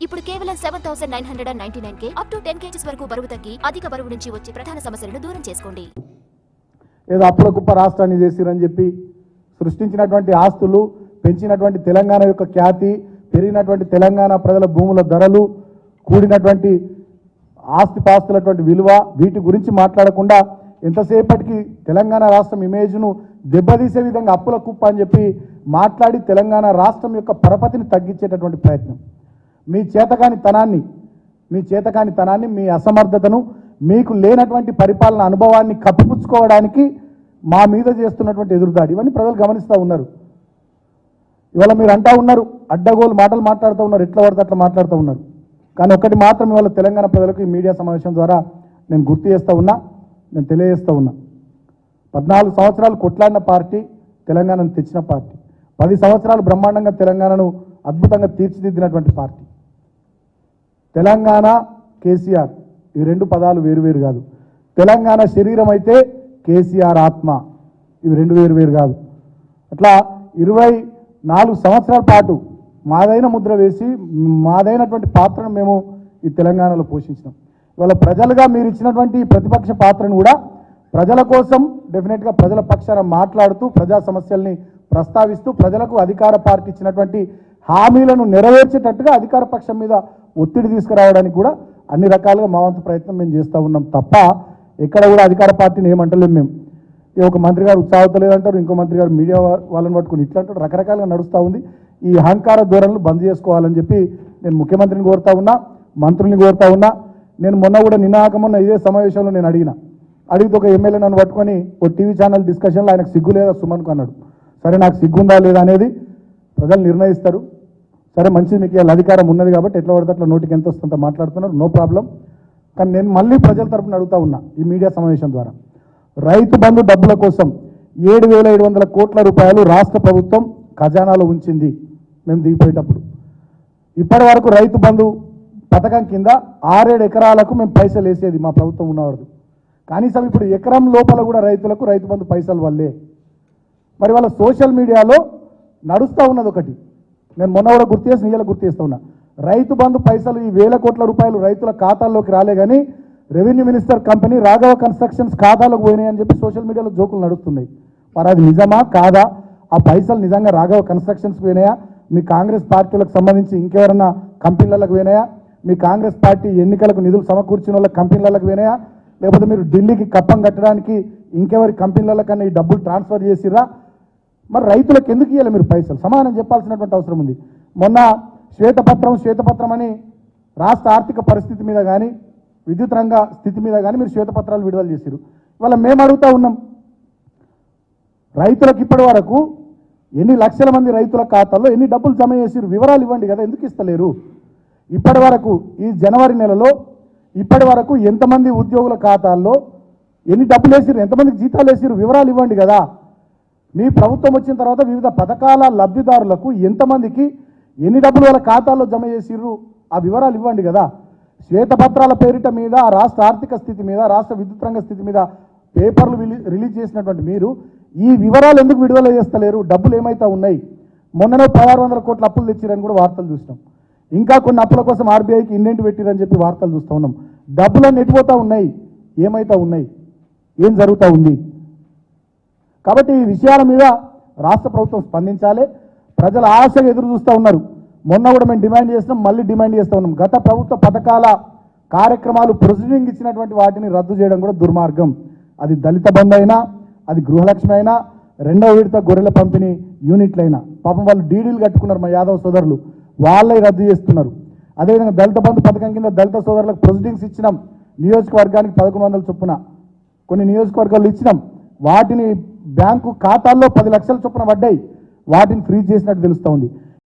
ఇప్పుడు కేవలం 7,999 up to 10 kgs వరకు బరువు తగ్గి అధిక బరువు నుంచి వచ్చే ప్రధాన సమస్యలను దూరం చేసుకోండి. ఏదో అప్పుల కుప్ప రాష్ట్రాన్ని చేసిరని చెప్పి సృష్టించినటువంటి ఆస్తులు, పెంచినటువంటి తెలంగాణ యొక్క ఖ్యాతి, పెరిగినటువంటి తెలంగాణ ప్రజల భూముల ధరలు, కూడినటువంటి ఆస్తిపాస్తులటువంటి విలువ, వీటి గురించి మాట్లాడకుండా ఎంతసేపటికి తెలంగాణ రాష్ట్రం ఇమేజ్ను దెబ్బతీసే విధంగా అప్పుల కుప్ప అని చెప్పి మాట్లాడి తెలంగాణ రాష్ట్రం యొక్క పరపతిని తగ్గించేటటువంటి ప్రయత్నం. మీ చేతకాని తనాన్ని, మీ అసమర్థతను, మీకు లేనటువంటి పరిపాలన అనుభవాన్ని కప్పిపుచ్చుకోవడానికి మా మీద చేస్తున్నటువంటి ఎదురుదాడి ఇవన్నీ ప్రజలు గమనిస్తూ ఉన్నారు. ఇవాళ మీరు అంటా ఉన్నారు, అడ్డగోలు మాటలు మాట్లాడుతూ ఉన్నారు, ఎట్లా పడితే అట్లా మాట్లాడుతూ ఉన్నారు. కానీ ఒక్కటి మాత్రం ఇవాళ తెలంగాణ ప్రజలకు ఈ మీడియా సమావేశం ద్వారా నేను గుర్తు చేస్తూ ఉన్నా, నేను తెలియజేస్తూ ఉన్నా. 14 సంవత్సరాలు కొట్లాడిన పార్టీ తెలంగాణను తెచ్చిన పార్టీ, 10 సంవత్సరాలు బ్రహ్మాండంగా తెలంగాణను అద్భుతంగా తీర్చిదిద్దినటువంటి పార్టీ. తెలంగాణ, కేసీఆర్ ఈ రెండు పదాలు వేరువేరు కాదు. తెలంగాణ శరీరం అయితే కేసీఆర్ ఆత్మ, ఇవి రెండు వేరు కాదు. అట్లా 24 సంవత్సరాల పాటు మాదైన ముద్ర వేసి మాదైనటువంటి పాత్రను మేము ఈ తెలంగాణలో పోషించినాం. ఇవాళ ప్రజలుగా మీరు ఇచ్చినటువంటి ప్రతిపక్ష పాత్రను కూడా ప్రజల కోసం డెఫినెట్గా ప్రజల పక్షాన మాట్లాడుతూ, ప్రజా సమస్యల్ని ప్రస్తావిస్తూ, ప్రజలకు అధికార పార్టీ ఇచ్చినటువంటి హామీలను నెరవేర్చేటట్టుగా అధికార పక్షం మీద ఒత్తిడి తీసుకురావడానికి కూడా అన్ని రకాలుగా మా వంతు ప్రయత్నం మేము చేస్తూ ఉన్నాం తప్ప ఎక్కడ కూడా అధికార పార్టీని ఏమంటలేము మేము. ఒక మంత్రి గారు ఉత్సాహతలేదంటారు, ఇంకో మంత్రి గారు మీడియా వాళ్ళని పట్టుకుని ఇట్లా అంటారు, రకరకాలుగా నడుస్తూ ఉంది. ఈ అహంకార ధోరణులు బంద్ చేసుకోవాలని చెప్పి నేను ముఖ్యమంత్రిని కోరుతా ఉన్నా, మంత్రుల్ని కోరుతా ఉన్నా. నేను మొన్న కూడా నిన్నాకమొన్న ఇదే సమావేశంలో నేను అడిగితే ఒక ఎమ్మెల్యే నన్ను పట్టుకొని ఒక టీవీ ఛానల్ డిస్కషన్లో ఆయనకు సిగ్గు లేదా సుమన్కు అన్నాడు. సరే, నాకు సిగ్గుందా లేదా అనేది ప్రజలు నిర్ణయిస్తారు. సరే, మంచిది, మీకు ఇలా అధికారం ఉన్నది కాబట్టి ఎట్లా పడితే అట్లా నోటికి ఎంత వస్తుందో మాట్లాడుతున్నారు, నో ప్రాబ్లం. కానీ నేను మళ్ళీ ప్రజల తరపున అడుగుతా ఉన్నా ఈ మీడియా సమావేశం ద్వారా, రైతు బంధు డబ్బుల కోసం 7,700 కోట్ల రూపాయలు రాష్ట్ర ప్రభుత్వం ఖజానాలో ఉంచింది మేము దిగిపోయేటప్పుడు. ఇప్పటి వరకు రైతు బంధు పథకం కింద 6-7 ఎకరాలకు మేము పైసలు వేసేది మా ప్రభుత్వం ఉన్నవాడు. కనీసం ఇప్పుడు ఎకరం లోపల కూడా రైతులకు రైతు బంధు పైసలు వల్లే. మరి వాళ్ళ సోషల్ మీడియాలో నడుస్తూ ఉన్నది ఒకటి, నేను మొన్న కూడా గుర్తు చేసి నీళ్ళ గుర్తు చేస్తూ ఉన్నా, రైతు బంధు పైసలు ఈ 1,000 కోట్ల రూపాయలు రైతుల ఖాతాల్లోకి రాలే కానీ revenue minister company Raghava constructions ఖాతాలకు పోయినాయి అని చెప్పి సోషల్ మీడియాలో జోకులు నడుస్తున్నాయి. మరి అది నిజమా కాదా? ఆ పైసలు నిజంగా రాఘవ కన్స్ట్రక్షన్స్కి పోయినాయా? మీ కాంగ్రెస్ పార్టీలకు సంబంధించి ఇంకెవరన్నా కంపెనీలకు పోయినాయా? మీ కాంగ్రెస్ పార్టీ ఎన్నికలకు నిధులు సమకూర్చిన వాళ్ళ కంపెనీలకు పోయినాయా? లేకపోతే మీరు ఢిల్లీకి కప్పం కట్టడానికి ఇంకెవరి కంపెనీల కన్నా ఈ డబ్బులు ట్రాన్స్ఫర్ చేసిరా? మరి రైతులకు ఎందుకు ఇవ్వాలి మీరు పైసలు? సమానం చెప్పాల్సినటువంటి అవసరం ఉంది. మొన్న శ్వేతపత్రం అని రాష్ట్ర ఆర్థిక పరిస్థితి మీద కానీ విద్యుత్ రంగ స్థితి మీద కానీ మీరు శ్వేతపత్రాలు విడుదల చేశారు. ఇవాళ మేము అడుగుతూ ఉన్నాం, రైతులకు ఇప్పటి వరకు ఎన్ని లక్షల మంది రైతుల ఖాతాల్లో ఎన్ని డబ్బులు జమ చేసిరు? వివరాలు ఇవ్వండి కదా, ఎందుకు ఇస్తలేరు? ఇప్పటి వరకు ఈ జనవరి నెలలో ఇప్పటి వరకు ఎంతమంది ఉద్యోగుల ఖాతాల్లో ఎన్ని డబ్బులు వేసిరు, ఎంతమందికి జీతాలు వేసిరు? వివరాలు ఇవ్వండి కదా. మీ ప్రభుత్వం వచ్చిన తర్వాత వివిధ పథకాల లబ్ధిదారులకు ఎంతమందికి ఎన్ని డబ్బులు వాళ్ళ ఖాతాల్లో జమ చేసిర్రు ఆ వివరాలు ఇవ్వండి కదా. శ్వేతపత్రాల పేరిట మీద రాష్ట్ర ఆర్థిక స్థితి మీద, రాష్ట్ర విద్యుత్ రంగ స్థితి మీద పేపర్లు రిలీజ్ చేసినటువంటి మీరు ఈ వివరాలు ఎందుకు విడుదల చేస్తలేరు? డబ్బులు ఏమైతే ఉన్నాయి? మొన్ననే 1,600 కోట్ల అప్పులు తెచ్చిరని కూడా వార్తలు చూసినాం. ఇంకా కొన్ని అప్పుల కోసం ఆర్బీఐకి ఇండెంట్ పెట్టిరని చెప్పి వార్తలు చూస్తూ ఉన్నాం. డబ్బులన్నీ ఎటుపోతూ ఉన్నాయి? ఏమైతే ఉన్నాయి? ఏం జరుగుతూ ఉంది? కాబట్టి ఈ విషయాల మీద రాష్ట్ర ప్రభుత్వం స్పందించాలి. ప్రజల ఆశగా ఎదురు చూస్తూ ఉన్నారు. మొన్న కూడా మేము డిమాండ్ చేస్తున్నాం, మళ్ళీ డిమాండ్ చేస్తూ ఉన్నాం. గత ప్రభుత్వ పథకాల కార్యక్రమాలు ప్రొసీడింగ్ ఇచ్చినటువంటి వాటిని రద్దు చేయడం కూడా దుర్మార్గం. అది దళిత బంధు అయినా, అది గృహలక్ష్మి అయినా, 2వ విడత గొర్రెల పంపిణీ యూనిట్లైనా పాపం వాళ్ళు డీడీలు కట్టుకున్నారు మా యాదవ్ సోదరులు, వాళ్ళే రద్దు చేస్తున్నారు. అదేవిధంగా దళిత బంధు పథకం కింద దళిత సోదరులకు ప్రొసీడింగ్స్ ఇచ్చినాం. నియోజకవర్గానికి 1100 చొప్పున కొన్ని నియోజకవర్గాలు ఇచ్చినాం. వాటిని బ్యాంకు ఖాతాల్లో 10 లక్షల చొప్పున పడ్డాయి. వాటిని ఫ్రీజ్ చేసినట్టు తెలుస్తూ ఉంది.